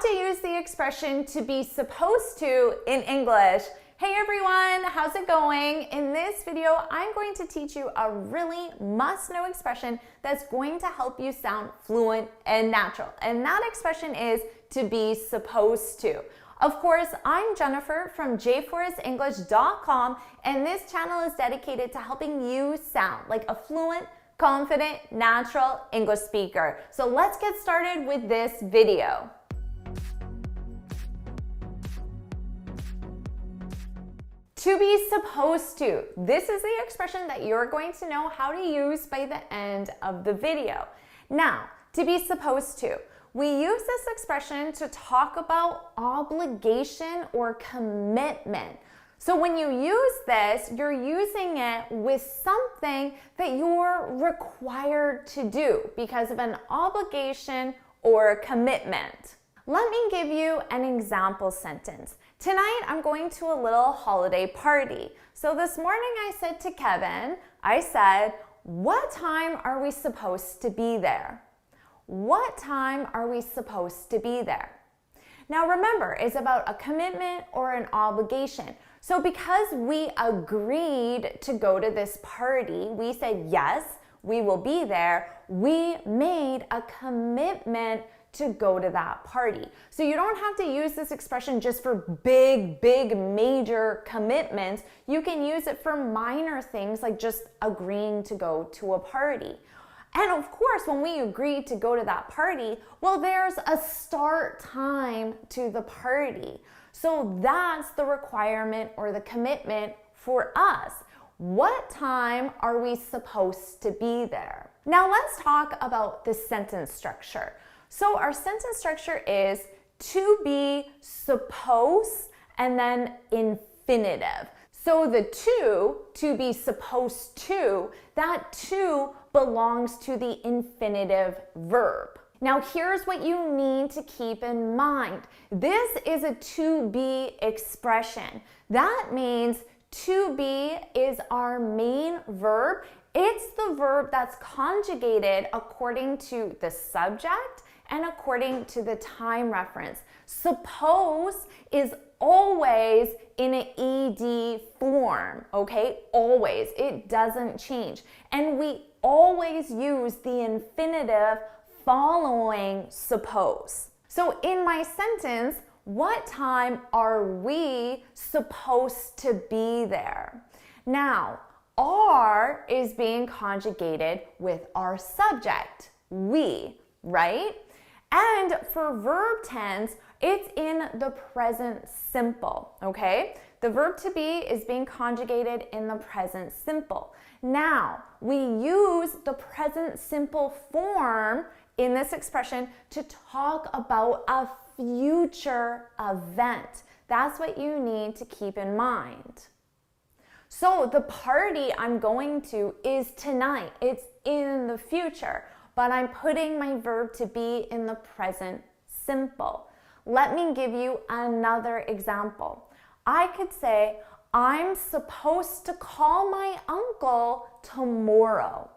to use the expression to be supposed to in English. Hey everyone, how's it going? In this video, I'm going to teach you a really must-know expression that's going to help you sound fluent and natural. And that expression is to be supposed to. Of course, I'm Jennifer from jforrestenglish.com, and this channel is dedicated to helping you sound like a fluent, confident, natural English speaker. So let's get started with this video. To be supposed to. This is the expression that you're going to know how to use by the end of the video. Now, to be supposed to. We use this expression to talk about obligation or commitment. So when you use this, you're using it with something that you're required to do because of an obligation or commitment. Let me give you an example sentence. Tonight, I'm going to a little holiday party. So this morning I said to Kevin, what time are we supposed to be there? What time are we supposed to be there? Now remember, it's about a commitment or an obligation. So because we agreed to go to this party, we said, yes, we will be there. We made a commitment to go to that party. So you don't have to use this expression just for big, major commitments. You can use it for minor things like just agreeing to go to a party. And of course, when we agree to go to that party, well, there's a start time to the party. So that's the requirement or the commitment for us. What time are we supposed to be there? Now let's talk about the sentence structure. So our sentence structure is to be supposed and then infinitive. So the to be supposed to, that to belongs to the infinitive verb. Now here's what you need to keep in mind. This is a to be expression. That means to be is our main verb. It's the verb that's conjugated according to the subject and according to the time reference. Suppose is always in an ed form, okay? Always. It doesn't change. And we always use the infinitive following suppose. So in my sentence, what time are we supposed to be there? Now, are is being conjugated with our subject, we, right? And for verb tense, it's in the present simple, okay? The verb to be is being conjugated in the present simple. Now, we use the present simple form in this expression to talk about a future event. That's what you need to keep in mind. So the party I'm going to is tonight. It's in the future, but I'm putting my verb to be in the present simple. Let me give you another example. I could say, I'm supposed to call my uncle tomorrow.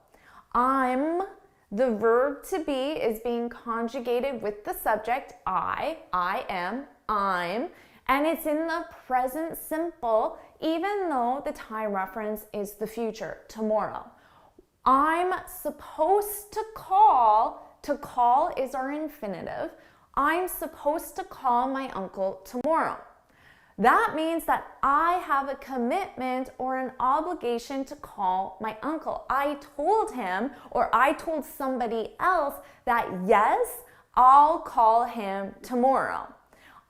The verb to be is being conjugated with the subject, I am, I'm, and it's in the present simple, even though the time reference is the future, tomorrow. I'm supposed to call is our infinitive. I'm supposed to call my uncle tomorrow. That means that I have a commitment or an obligation to call my uncle. I told him or I told somebody else that yes, I'll call him tomorrow.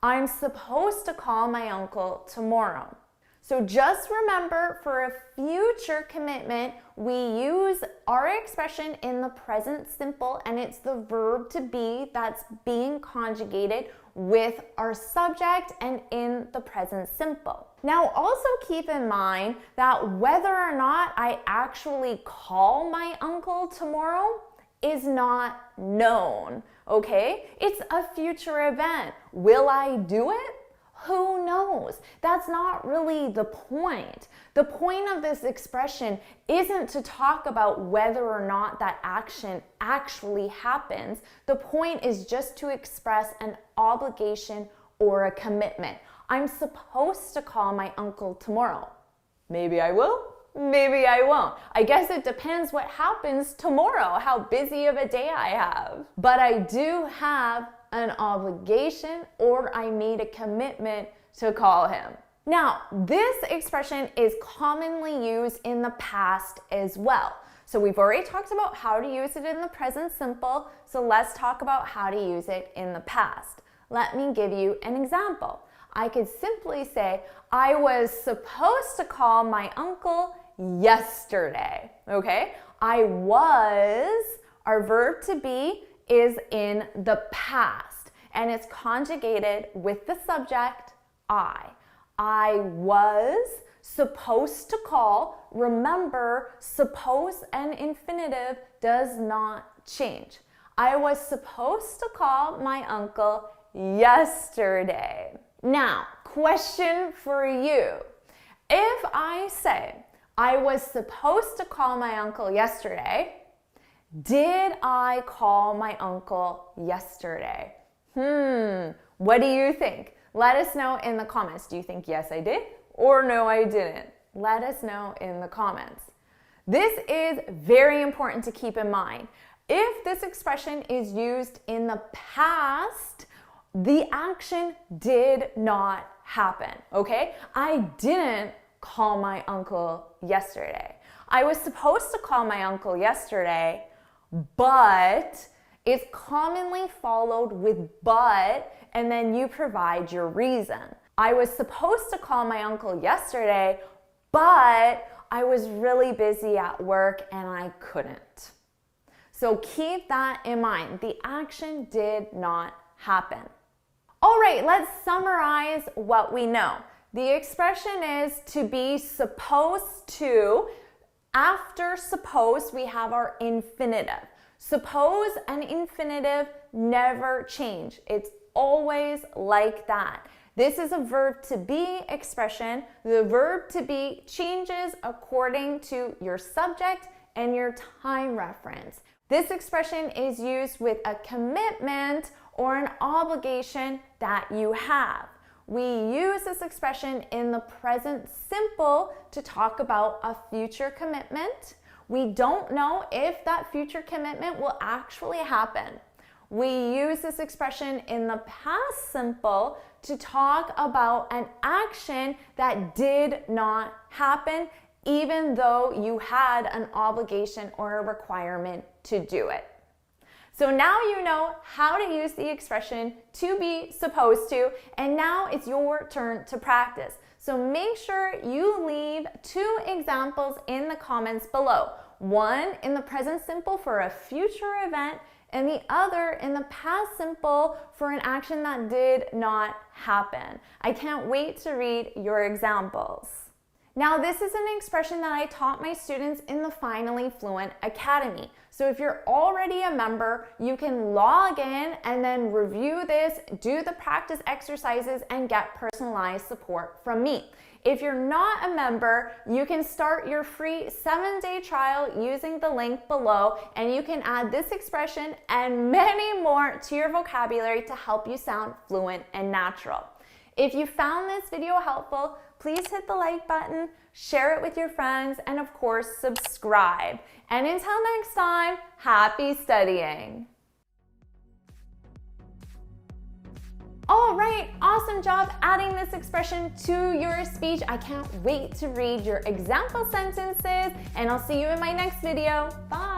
I'm supposed to call my uncle tomorrow. So just remember, for a future commitment, we use our expression in the present simple, and it's the verb to be that's being conjugated with our subject and in the present simple. Now also keep in mind that whether or not I actually call my uncle tomorrow is not known, okay? It's a future event. Will I do it? Who knows? That's not really the point. The point of this expression isn't to talk about whether or not that action actually happens. The point is just to express an obligation or a commitment. I'm supposed to call my uncle tomorrow. Maybe I will, maybe I won't. I guess it depends what happens tomorrow, how busy of a day I have. But I do have an obligation, or I made a commitment to call him. Now, this expression is commonly used in the past as well. So we've already talked about how to use it in the present simple, so let's talk about how to use it in the past. Let me give you an example. I could simply say, I was supposed to call my uncle yesterday, okay? I was, our verb to be is in the past, and it's conjugated with the subject, I. I was supposed to call. Remember, suppose and infinitive does not change. I was supposed to call my uncle yesterday. Now, question for you. If I say, I was supposed to call my uncle yesterday, did I call my uncle yesterday? What do you think? Let us know in the comments. Do you think yes, I did, or no, I didn't? Let us know in the comments. This is very important to keep in mind. If this expression is used in the past, the action did not happen, okay? I didn't call my uncle yesterday. I was supposed to call my uncle yesterday, but it's commonly followed with but, and then you provide your reason. I was supposed to call my uncle yesterday, but I was really busy at work and I couldn't. So keep that in mind. The action did not happen. All right, let's summarize what we know. The expression is to be supposed to. After suppose, we have our infinitive. Suppose and infinitive never change. It's always like that. This is a verb to be expression. The verb to be changes according to your subject and your time reference. This expression is used with a commitment or an obligation that you have. We use this expression in the present simple to talk about a future commitment. We don't know if that future commitment will actually happen. We use this expression in the past simple to talk about an action that did not happen, even though you had an obligation or a requirement to do it. So now you know how to use the expression to be supposed to, and now it's your turn to practice. So make sure you leave 2 examples in the comments below. One in the present simple for a future event, and the other in the past simple for an action that did not happen. I can't wait to read your examples. Now, this is an expression that I taught my students in the Finally Fluent Academy. So if you're already a member, you can log in and then review this, do the practice exercises, and get personalized support from me. If you're not a member, you can start your free 7-day trial using the link below, and you can add this expression and many more to your vocabulary to help you sound fluent and natural. If you found this video helpful, please hit the like button, share it with your friends, and of course, subscribe. And until next time, happy studying. All right, awesome job adding this expression to your speech. I can't wait to read your example sentences, and I'll see you in my next video. Bye.